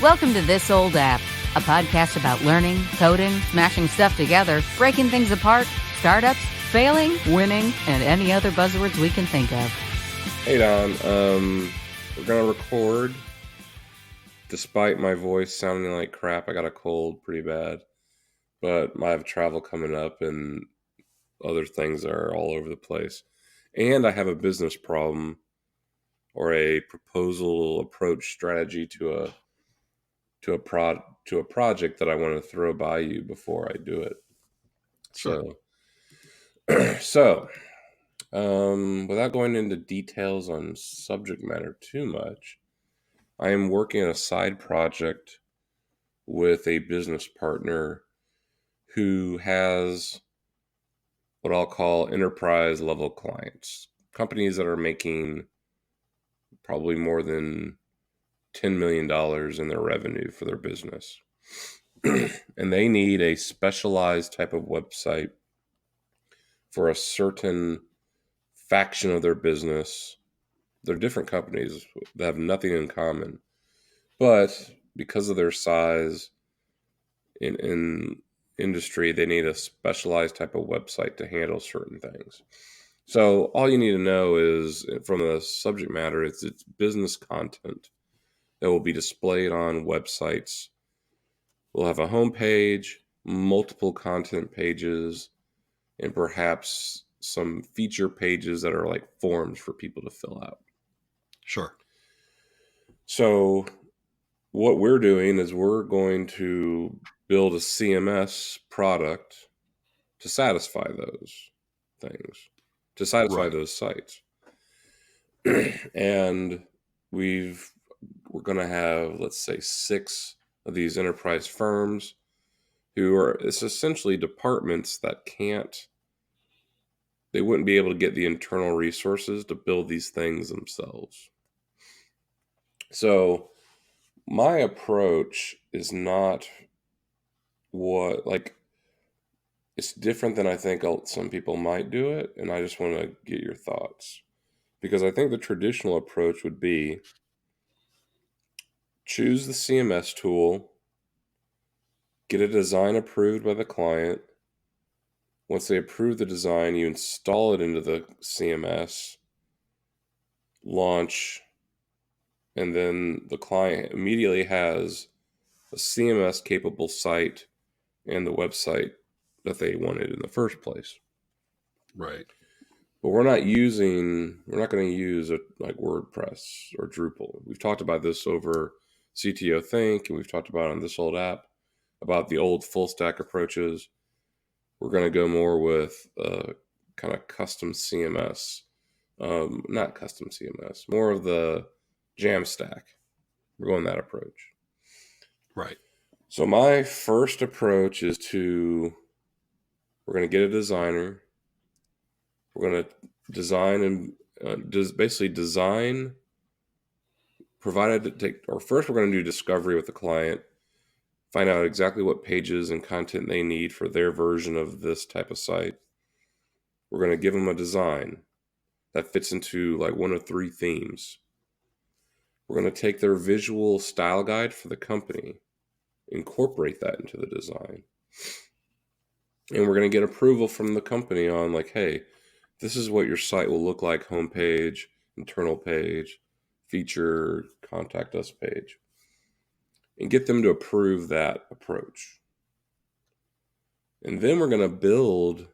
Welcome to This Old App, a podcast about learning, coding, smashing stuff together, breaking things apart, startups, failing, winning, and any other buzzwords we can think of. Hey Don, we're gonna record. Despite my voice sounding like crap, I got a cold pretty bad, but I have travel coming up and other things are all over the place. And I have a business problem or a proposal approach strategy to a project that I want to throw by you before I do it. Sure. So without going into details on subject matter too much, I am working on a side project with a business partner who has what I'll call enterprise level clients, companies that are making probably more than $10 million in their revenue for their business. And they need a specialized type of website for a certain faction of their business. They're different companies that have nothing in common, but because of their size in industry, they need a specialized type of website to handle certain things. So all you need to know is from the subject matter, it's business content that will be displayed on websites. We'll have a home page, multiple content pages, and perhaps some feature pages that are like forms for people to fill out. Sure. So what we're doing is we're going to build a CMS product to satisfy those things, to satisfy those sites. And we're going to have, let's say, 6 of these enterprise firms who are, it's essentially departments that they wouldn't be able to get the internal resources to build these things themselves. So my approach is not it's different than I think some people might do it. And I just want to get your thoughts, because I think the traditional approach would be choose the CMS tool, get a design approved by the client. Once they approve the design, you install it into the CMS, launch, and then the client immediately has a CMS capable site and the website that they wanted in the first place. Right. But we're not going to use like WordPress or Drupal. We've talked about this over CTO Think, and we've talked about on This Old App about the old full stack approaches. We're going to go more with kind of custom CMS, not custom CMS, more of the Jamstack. We're going that approach. Right. So my first approach is we're going to get a designer. We're going to design and basically design, first we're going to do discovery with the client, find out exactly what pages and content they need for their version of this type of site. We're going to give them a design that fits into like one of 3 themes. We're going to take their visual style guide for the company, incorporate that into the design. And we're going to get approval from the company on like, hey, this is what your site will look like: homepage, internal page, feature, contact us page. And get them to approve that approach. And then we're going to build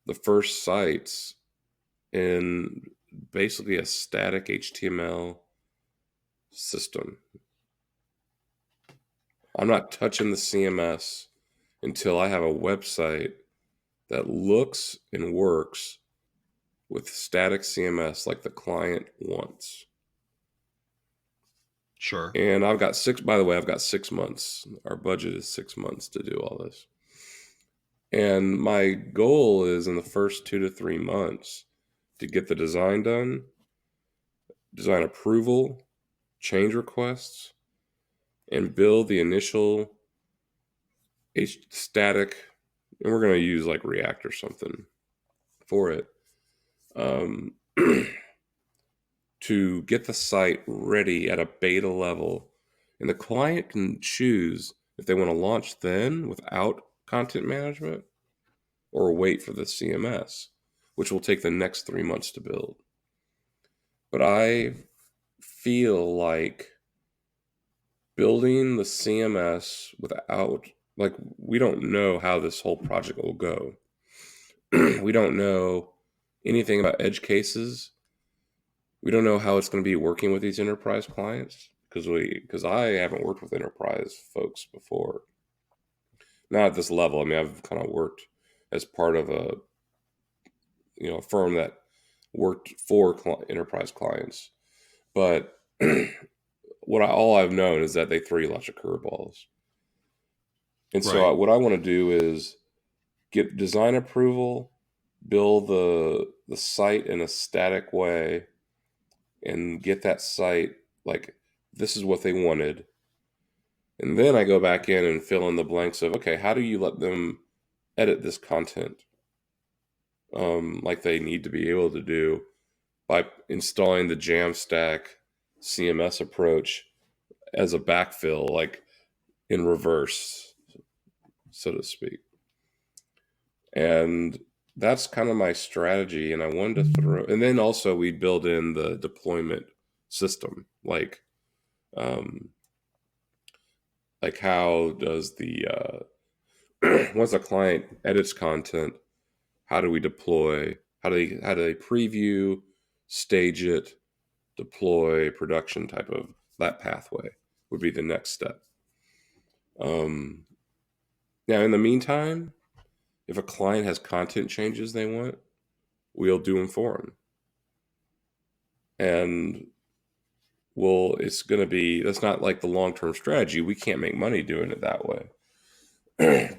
the first sites in basically a static HTML system. I'm not touching the CMS until I have a website that looks and works with static CMS like the client wants. Sure. And I've got 6 months. Our budget is 6 months to do all this. And my goal is in the first 2 to 3 months to get the design done, design approval, change requests, and build the initial static, and we're going to use like React or something for it, to get the site ready at a beta level And the client can choose if they want to launch then without content management or wait for the CMS, which will take the next 3 months to build. But I feel like building the CMS without, like, we don't know how this whole project will go. We don't know anything about edge cases. We don't know how it's going to be working with these enterprise clients because I haven't worked with enterprise folks before. Not at this level. I mean, I've kind of worked as part of a firm that worked for enterprise clients, but all I've known is that they throw you lots of curveballs. And so Right. what I want to do is get design approval, build the site in a static way, and get that site like this is what they wanted. And then I go back in and fill in the blanks of, okay, how do you let them edit this content like they need to be able to do by installing the Jamstack CMS approach as a backfill, like in reverse, so to speak. And that's kind of my strategy. And I wanted to throw, and then also we build in the deployment system, like how does the once a client edits content, how do we deploy? How do they preview, stage it, deploy, production type of that pathway would be the next step. Now, in the meantime, if a client has content changes they want, we'll do them for them. And it's going to be, that's not like the long-term strategy. We can't make money doing it that way.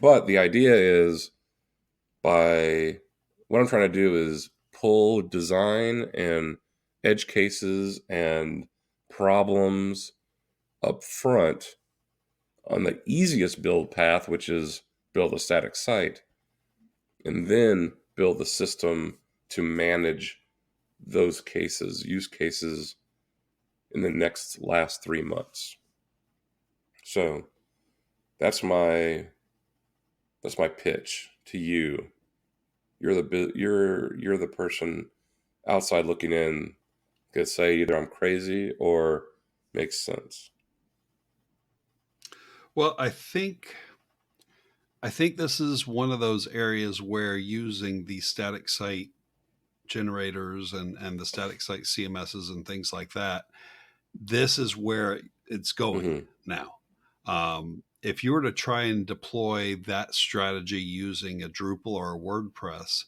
But the idea is what I'm trying to do is pull design and edge cases and problems up front on the easiest build path, which is build a static site, and then build the system to manage those use cases in the last 3 months. So that's my pitch to you. You're the person outside looking in could say either I'm crazy or makes sense. Well, I think this is one of those areas where using the static site generators and the static site CMSs and things like that, this is where it's going now. If you were to try and deploy that strategy using a Drupal or a WordPress,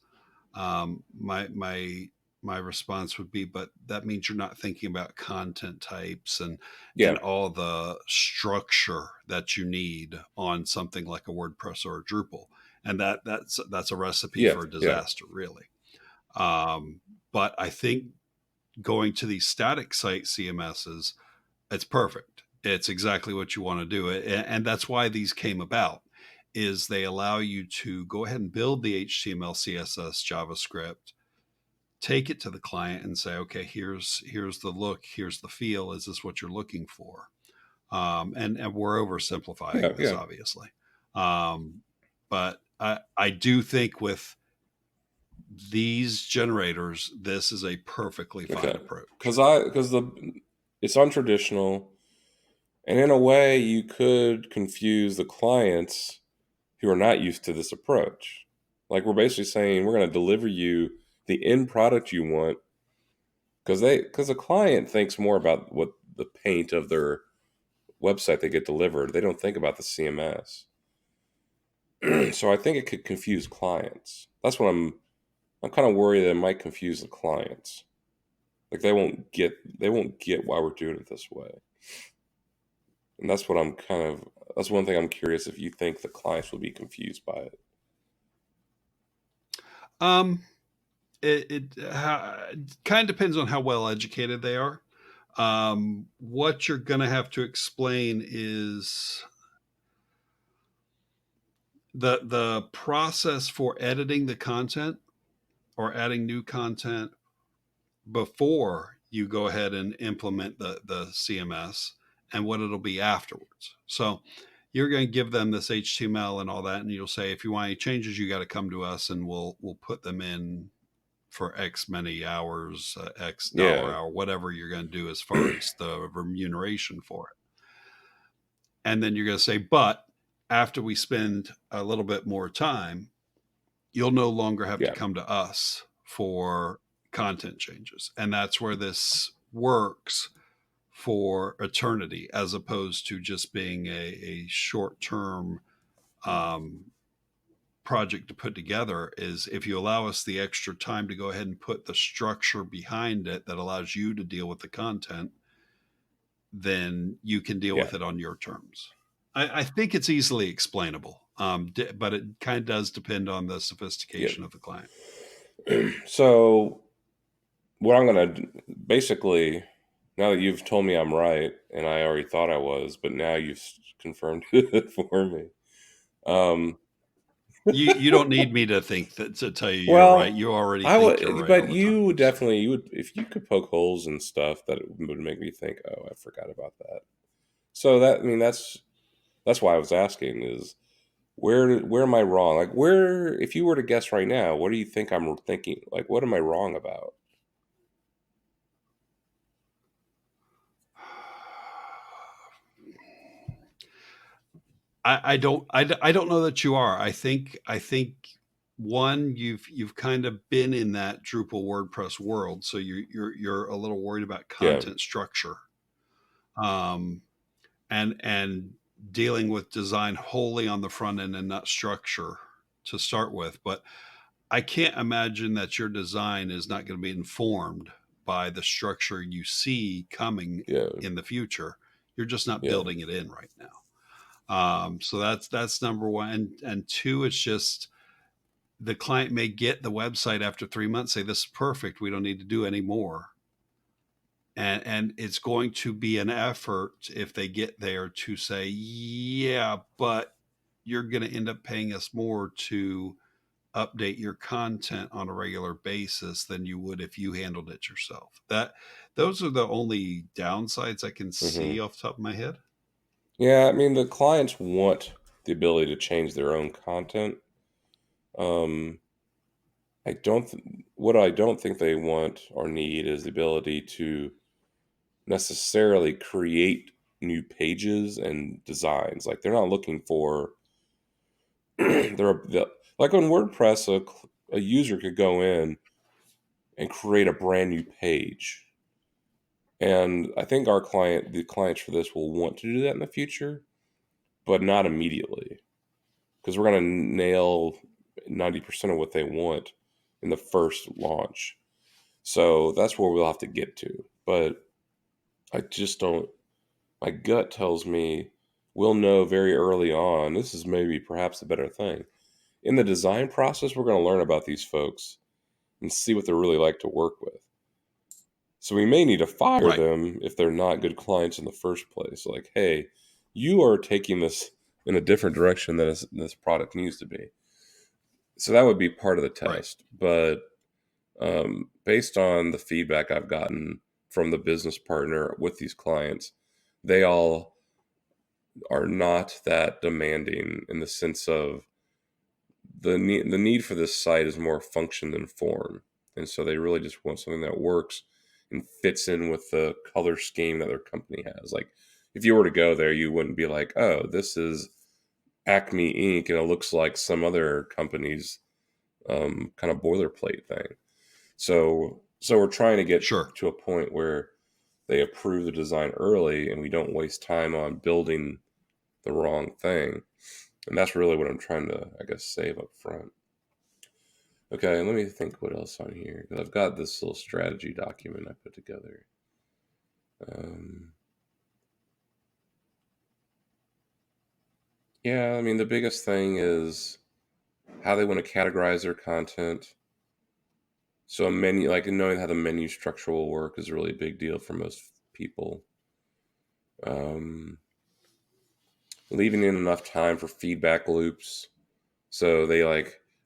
my response would be, but that means you're not thinking about content types and all the structure that you need on something like a WordPress or a Drupal, and that's a recipe for disaster, really. But I think going to these static site CMSs, it's perfect. It's exactly what you want to do. And that's why these came about, is they allow you to go ahead and build the HTML, CSS, JavaScript, take it to the client and say, okay, here's the look, here's the feel. Is this what you're looking for? And we're oversimplifying this, obviously. But I do think with these generators, this is a perfectly fine approach. Because it's untraditional, and in a way, you could confuse the clients who are not used to this approach. Like, we're basically saying we're going to deliver you the end product you want, because the client thinks more about what the paint of their website they get delivered. They don't think about the CMS. So I think it could confuse clients. That's what I'm kind of worried that it might confuse the clients. Like they won't get why we're doing it this way. And that's what that's one thing I'm curious if you think the clients will be confused by it. It kind of depends on how well educated they are. What you're going to have to explain is the process for editing the content or adding new content before you go ahead and implement the CMS, and what it'll be afterwards. So you're going to give them this HTML and all that, and you'll say, if you want any changes, you got to come to us, and we'll put them in for X many hours, X dollar Yeah. hour, whatever you're going to do as far as the remuneration for it. And then you're going to say, but after we spend a little bit more time, you'll no longer have to Yeah. come to us for content changes. And that's where this works for eternity, as opposed to just being a short-term project to put together. Is if you allow us the extra time to go ahead and put the structure behind it that allows you to deal with the content, then you can deal Yeah. with it on your terms. I think it's easily explainable, but it kind of does depend on the sophistication of the client. So what I'm going to basically, now that you've told me I'm right, and I already thought I was, but now you've confirmed it for me. You don't need me to think that to tell you you're right. Well, You already I think you're would, right but all the time. you would definitely, you would, if you could poke holes and stuff, that would make me think, oh, I forgot about that. So that, I mean, that's why I was asking is where am I wrong? Like where, if you were to guess right now, what do you think I'm thinking? Like, what am I wrong about? I don't know that you are. I think one, you've kind of been in that Drupal WordPress world, so you're a little worried about Yeah. content structure, and dealing with design wholly on the front end and not structure to start with. But I can't imagine that your design is not going to be informed by the structure you see coming Yeah. in the future. You're just not Yeah. building it in right now. So that's number one. And two, it's just the client may get the website after 3 months, say, this is perfect, we don't need to do any more. And it's going to be an effort if they get there to say, yeah, but you're going to end up paying us more to update your content on a regular basis than you would if you handled it yourself. Those are the only downsides I can see off the top of my head. Yeah, I mean the clients want the ability to change their own content. What I don't think they want or need is the ability to necessarily create new pages and designs. Like they're not looking for like on WordPress, a user could go in and create a brand new page. And I think the clients for this will want to do that in the future, but not immediately. Because we're going to nail 90% of what they want in the first launch. So that's where we'll have to get to. But I just don't, my gut tells me we'll know very early on. This is maybe perhaps the better thing. In the design process, we're going to learn about these folks and see what they're really like to work with. So we may need to fire Right. them if they're not good clients in the first place. Like, hey, you are taking this in a different direction than this product needs to be. So that would be part of the test. Right. But based on the feedback I've gotten from the business partner with these clients, they all are not that demanding in the sense of the need for this site is more function than form. And so they really just want something that works and fits in with the color scheme that their company has. Like if you were to go there, you wouldn't be like, oh, this is Acme Inc. and it looks like some other company's kind of boilerplate thing. So we're trying to get to a point where they approve the design early and we don't waste time on building the wrong thing. And that's really what I'm trying to, I guess, save up front. Okay, let me think what else on here. I've got this little strategy document I put together. Yeah, I mean, the biggest thing is how they want to categorize their content. So a menu, like knowing how the menu structure will work is a really big deal for most people. Leaving in enough time for feedback loops. So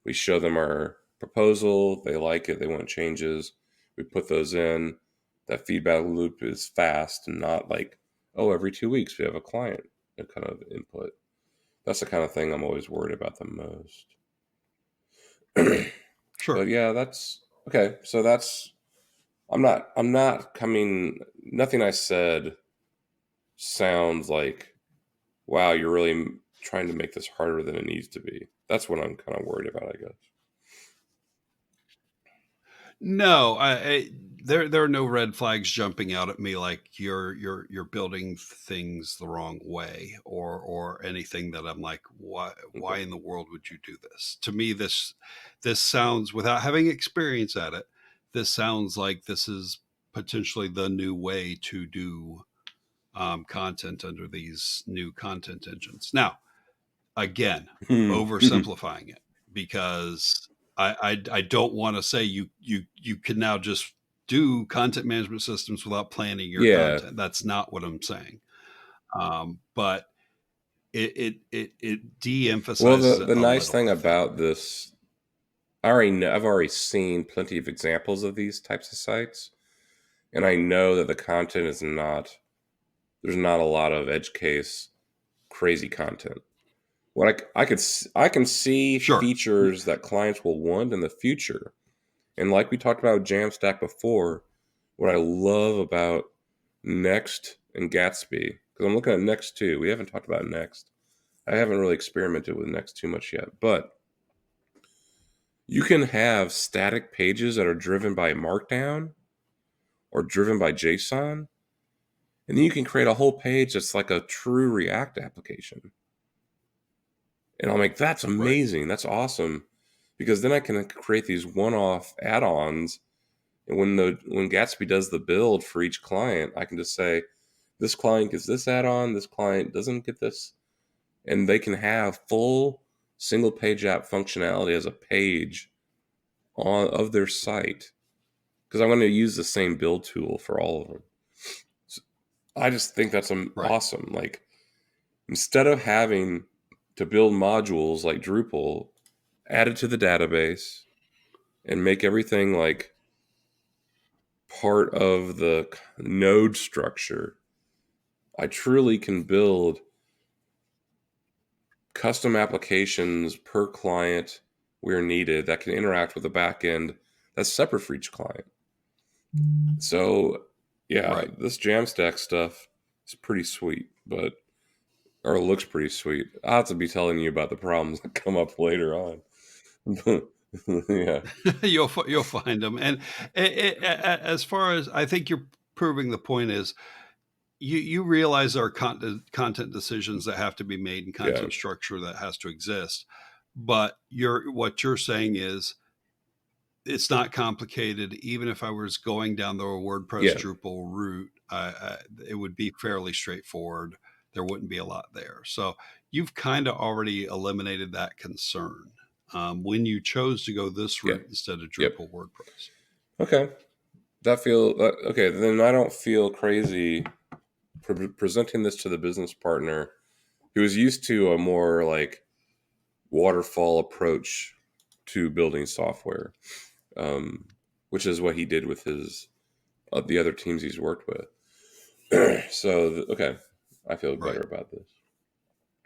we show them our proposal, they like it, they want changes, we put those in. That feedback loop is fast and not like, every 2 weeks we have a client kind of input. That's the kind of thing I'm always worried about the most. Sure. But yeah, that's okay. So that's I'm not coming. Nothing I said sounds like, wow, you're really trying to make this harder than it needs to be. That's what I'm kind of worried about, I guess. No, there are no red flags jumping out at me like you're building things the wrong way or anything that I'm like, why Okay. in the world would you do this? To me, this sounds, without having experience at it, this sounds like this is potentially the new way to do content under these new content engines. Now, again, oversimplifying it, because I don't want to say you can now just do content management systems without planning your Yeah. content. That's not what I'm saying. But it Well, de-emphasizes it the a nice little, thing I think. about this, I've already seen plenty of examples of these types of sites, and I know that the content is not. There's not a lot of edge case crazy content. What I can see Sure. features that clients will want in the future, and like we talked about Jamstack before, what I love about Next and Gatsby, because I'm looking at Next too. We haven't talked about Next. I haven't really experimented with Next too much yet, but you can have static pages that are driven by Markdown or driven by JSON, and then you can create a whole page that's like a true React application. And I'm like, that's Right. amazing. That's awesome. Because then I can create these one-off add-ons. And when Gatsby does the build for each client, I can just say, this client gets this add-on, this client doesn't get this. And they can have full single page app functionality as a page of their site. Because I'm going to use the same build tool for all of them. So I just think that's Right. awesome. Like, instead of having to build modules like Drupal, add it to the database, and make everything like part of the node structure, I truly can build custom applications per client where needed that can interact with the backend that's separate for each client. So, yeah, Right. this Jamstack stuff is pretty sweet, or looks pretty sweet. I'll have to be telling you about the problems that come up later on. Yeah. You'll find them. And as far as I think you're proving the point is, you realize there are content decisions that have to be made and Yeah. content structure that has to exist. But what you're saying is it's not complicated. Even if I was going down the WordPress Yeah. Drupal route, it would be fairly straightforward. There wouldn't be a lot there. So you've kind of already eliminated that concern when you chose to go this Yeah. route instead of Yep. Drupal WordPress. Okay. Okay. Then I don't feel crazy presenting this to the business partner who is used to a more like waterfall approach to building software, which is what he did with his the other teams he's worked with. So okay, I feel better Right. about this.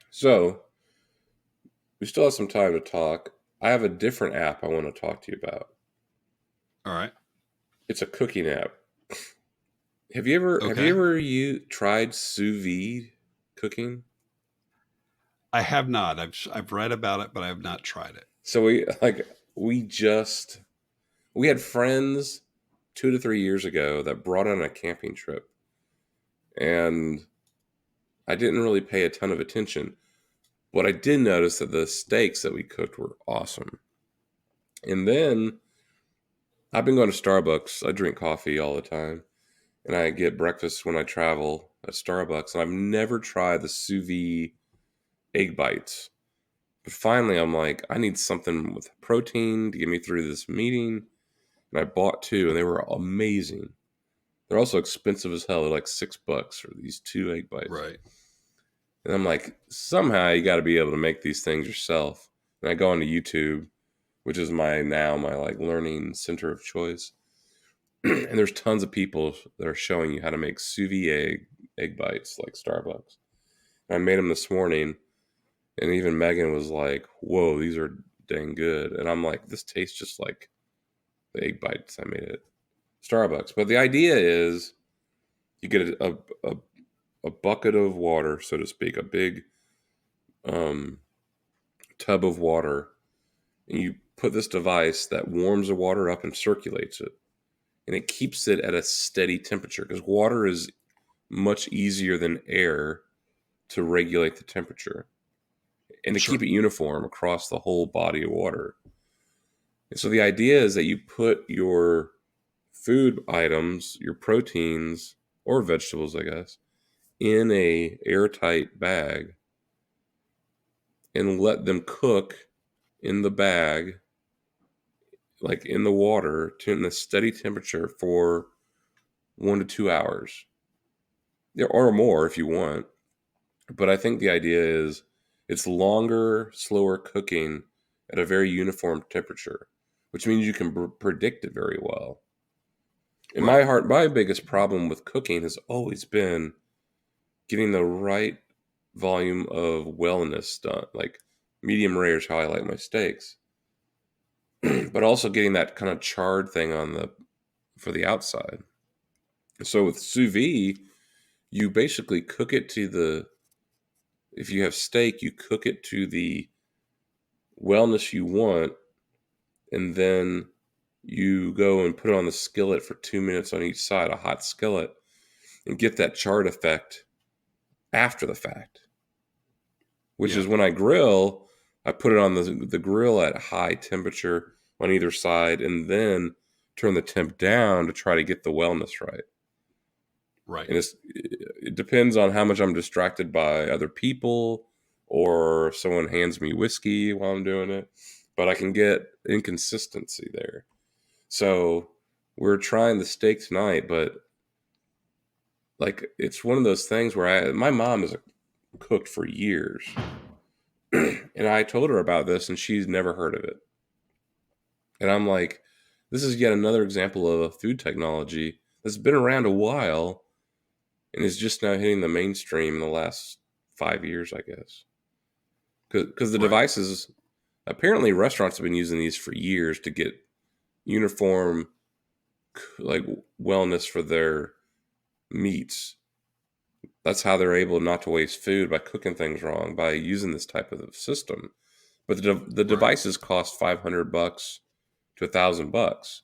So we still have some time to talk. I have a different app I want to talk to you about. All right. It's a cooking app. Have you Okay. ever tried sous vide cooking? I have not. I've read about it, but I have not tried it. So we had friends 2 to 3 years ago that brought on a camping trip, and I didn't really pay a ton of attention, but I did notice that the steaks that we cooked were awesome. And then I've been going to Starbucks. I drink coffee all the time, and I get breakfast when I travel at Starbucks, and I've never tried the sous vide egg bites. But finally, I'm like, I need something with protein to get me through this meeting. And I bought two, and they were amazing. They're also expensive as hell. They're like $6 for these 2 egg bites. Right. And I'm like, somehow you got to be able to make these things yourself. And I go onto YouTube, which is my like learning center of choice. And there's tons of people that are showing you how to make sous vide egg bites like Starbucks. I made them this morning, and even Megan was like, "Whoa, these are dang good." And I'm like, "This tastes just like the egg bites I made at Starbucks." But the idea is, you get a bucket of water, so to speak, a big um, tub of water, and you put this device that warms the water up and circulates it, and it keeps it at a steady temperature because water is much easier than air to regulate the temperature and to Sure. keep it uniform across the whole body of water. And so the idea is that you put your food items, your proteins or vegetables, I guess, in a airtight bag and let them cook in the bag, like in the water, to in a steady temperature for 1 to 2 hours, or more if you want. But I think the idea is it's longer, slower cooking at a very uniform temperature, which means you can predict it very well. In Right. my heart, my biggest problem with cooking has always been getting the right volume of wellness done. Like medium rare is how I like my steaks, but also getting that kind of charred thing on the for the outside. So with sous vide, you basically cook it to the if you have steak, you cook it to the wellness you want, and then you go and put it on the skillet for 2 minutes on each side, a hot skillet, and get that charred effect after the fact. Which Yeah. is when I grill, I put it on the grill at high temperature on either side, and then turn the temp down to try to get the wellness right. Right. And it depends on how much I'm distracted by other people, or someone hands me whiskey while I'm doing it, but I can get inconsistency there. So we're trying the steak tonight, but like it's one of those things where my mom has cooked for years, and I told her about this, and she's never heard of it. And I'm like, this is yet another example of a food technology that's been around a while and is just now hitting the mainstream in the last 5 years, I guess. Because the Right. devices, apparently restaurants have been using these for years to get uniform, like, wellness for their meats. That's how they're able not to waste food, by cooking things wrong, by using this type of system. But the Right. devices cost $500 to $1,000,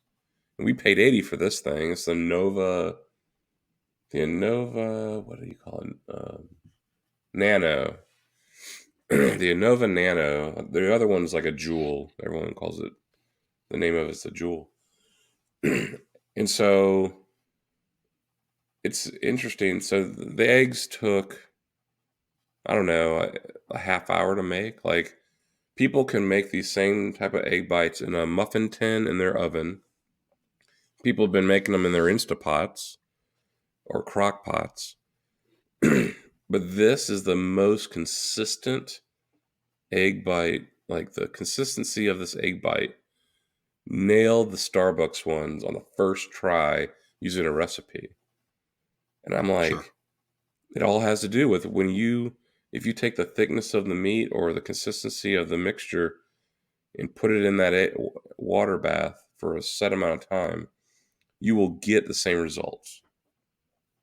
and we paid 80 for this thing. It's the Innova, what do you call it? Nano. The Innova Nano. The other one's like a Jewel. Everyone calls it, the name of it's a Jewel. And so it's interesting. So the eggs took, I don't know, a half hour to make. Like, people can make these same type of egg bites in a muffin tin in their oven. People have been making them in their Instapots or crock pots. But this is the most consistent egg bite. Like, the consistency of this egg bite nailed the Starbucks ones on the first try using a recipe. And I'm Sure. like, it all has to do with if you take the thickness of the meat or the consistency of the mixture and put it in that water bath for a set amount of time, you will get the same results.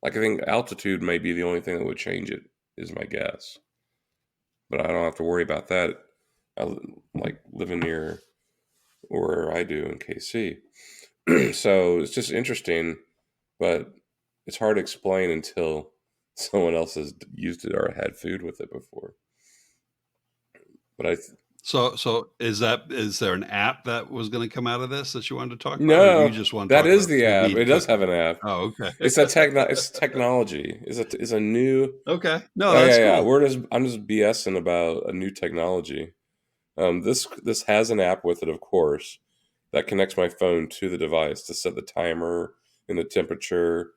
Like, I think altitude may be the only thing that would change it, is my guess. But I don't have to worry about that. I like living near where I do in KC. So it's just interesting, but it's hard to explain until someone else has used it or had food with it before. But So is there an app that was going to come out of this that you wanted to talk about, or you no, just want to that talk is about the sous app. vide It does have cooking? an app. Oh, okay. It's technology. It's a new. Okay. No, Oh yeah, that's yeah. cool. I'm just BSing about a new technology. This has an app with it, of course, that connects my phone to the device to set the timer and the temperature,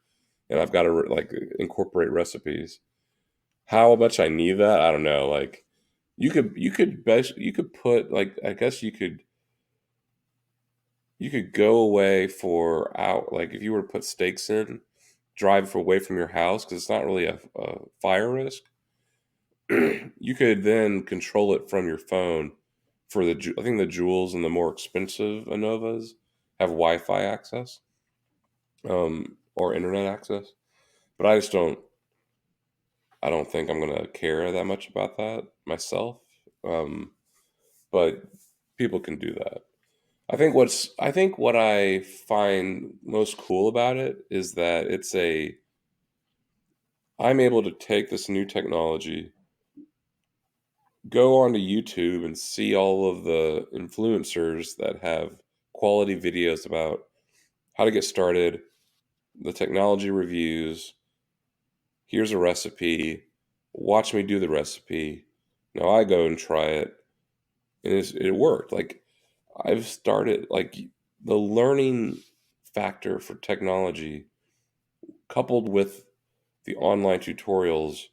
and I've got to like incorporate recipes. How much I need that, I don't know. Like, you could put, like, I guess you could go away for out, like, if you were to put steaks in, drive away from your house because it's not really a fire risk. You could then control it from your phone. For I think the Jewels and the more expensive Annovas have Wi-Fi access, or internet access. But I don't think I'm gonna care that much about that myself. But people can do that. I think what I find most cool about it is that I'm able to take this new technology, go onto YouTube and see all of the influencers that have quality videos about how to get started, the technology reviews. Here's a recipe. Watch me do the recipe. Now I go and try it, and it worked. Like I've started like the learning factor for technology coupled with the online tutorials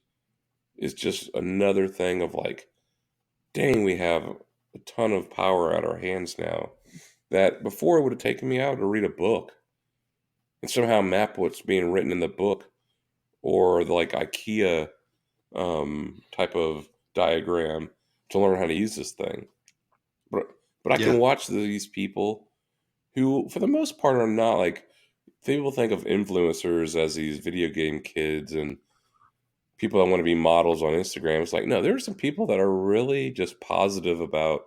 is just another thing of like, dang, we have a ton of power at our hands now that before it would have taken me out to read a book and somehow map what's being written in the book or the like IKEA type of diagram to learn how to use this thing. But I Yeah. can watch these people who, for the most part, are not like people think of influencers as these video game kids and people that want to be models on Instagram. It's like, no, there are some people that are really just positive about,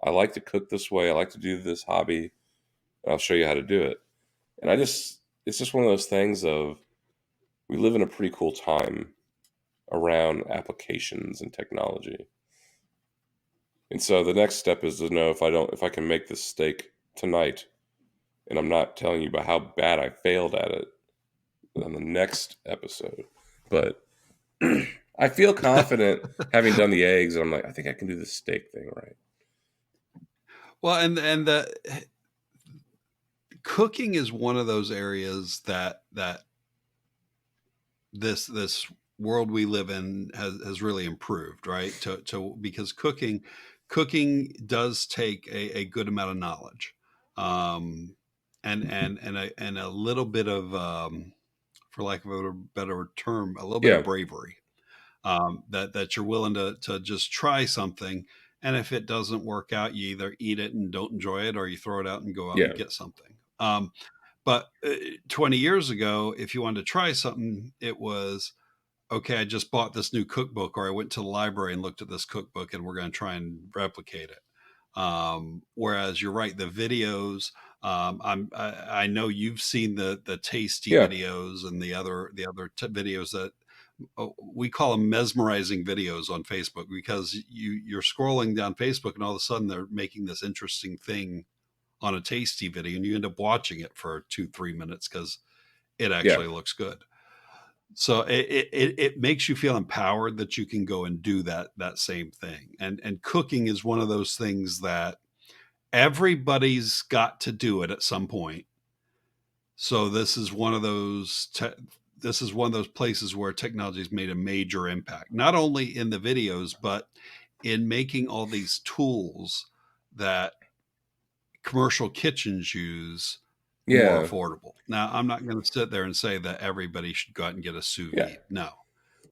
I like to cook this way. I like to do this hobby. And I'll show you how to do it. And it's just one of those things of, we live in a pretty cool time around applications and technology. And so the next step is to know if I can make this steak tonight, and I'm not telling you about how bad I failed at it on the next episode. But I feel confident having done the eggs, and I'm like, I think I can do the steak thing right. Well, and the cooking is one of those areas that this world we live in has really improved, right? Because cooking does take a good amount of knowledge, and a little bit of for lack of a better term, a little bit Yeah, of bravery, that you're willing to just try something. And if it doesn't work out, you either eat it and don't enjoy it, or you throw it out and go out yeah, and get something. But 20 years ago, if you wanted to try something, it was, okay, I just bought this new cookbook, or I went to the library and looked at this cookbook, and we're going to try and replicate it. Whereas you're right, the videos, I know you've seen the tasty yeah, videos and the other videos that we call them mesmerizing videos on Facebook, because you're scrolling down Facebook and all of a sudden they're making this interesting thing on a tasty video, and you end up watching it for 2-3 minutes because it yeah, actually looks good. So it makes you feel empowered that you can go and do that same thing. And cooking is one of those things that everybody's got to do it at some point. So this is one of those places where technology has made a major impact, not only in the videos, but in making all these tools that commercial kitchens use more yeah, affordable. Now, I'm not going to sit there and say that everybody should go out and get a sous yeah. vide. No,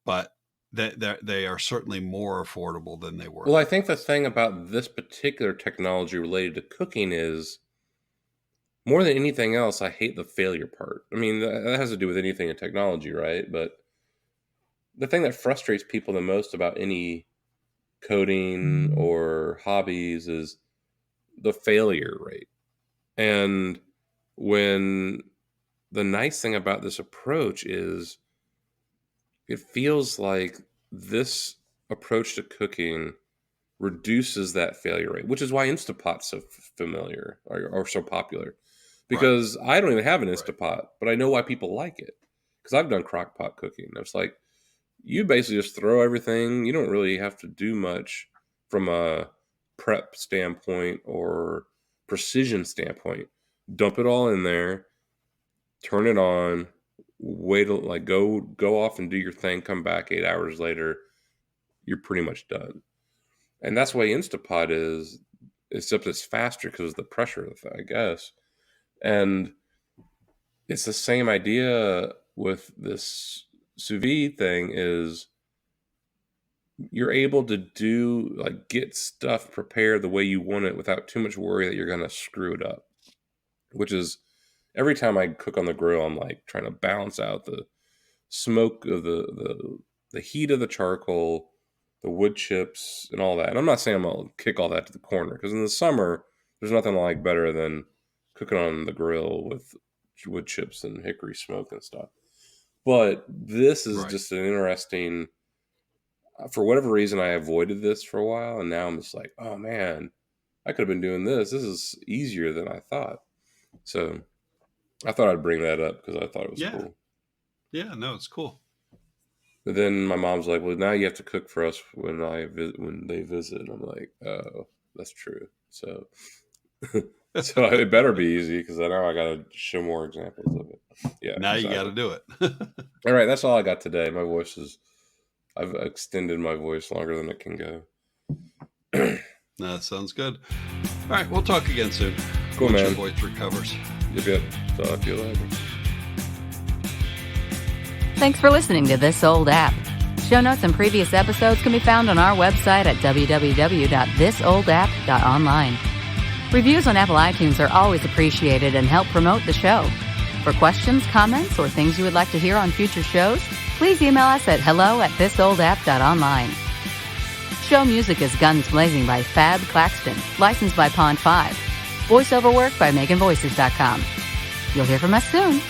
but they are certainly more affordable than they were in Well, I the think the past. thing about this particular technology related to cooking is, more than anything else, I hate the failure part. I mean, that has to do with anything in technology, right? But the thing that frustrates people the most about any coding or hobbies is the failure rate. And when the nice thing about this approach is, it feels like this approach to cooking reduces that failure rate, which is why Instapot's so familiar or so popular. Right, Because I don't even have an right, Instapot, but I know why people like it. Because I've done crock pot cooking. It's like, you basically just throw everything. You don't really have to do much from a prep standpoint or precision standpoint. Dump it all in there, turn it on, wait, like go off and do your thing, come back 8 hours later, you're pretty much done. And that's why Instapot is, except it's faster because of the pressure, I guess. And it's the same idea. with this sous vide thing is you're able to get stuff prepared the way you want it without too much worry that you're going to screw it up. Which is, every time I cook on the grill, I'm like trying to balance out the smoke of the heat of the charcoal, the wood chips, and all that. And I'm not saying I'm going to kick all that to the corner, because in the summer, there's nothing like better than cooking on the grill with wood chips and hickory smoke and stuff. But this is just an interesting, for whatever reason, I avoided this for a while, and now I'm just like, oh man, I could have been doing this. This is easier than I thought. So I thought I'd bring that up because I thought it was cool. Yeah, no, it's cool. But then my mom's like, well, now you have to cook for us when they visit. And I'm like, oh, that's true. So so it better be easy, because I know I got to show more examples of it. Yeah. Now you got to do it. All right. That's all I got today. I've extended my voice longer than it can go. That sounds good. All right. We'll talk again soon. Cool, man. Your voice recovers. Yep. Talk to you later. Thanks for listening to This Old App. Show notes and previous episodes can be found on our website at www.thisoldapp.online. Reviews on Apple iTunes are always appreciated and help promote the show. For questions, comments, or things you would like to hear on future shows, please email us at hello@thisoldapp.online. Show music is Guns Blazing by Fab Claxton, licensed by Pond 5. Voiceover work by MeganVoices.com. You'll hear from us soon.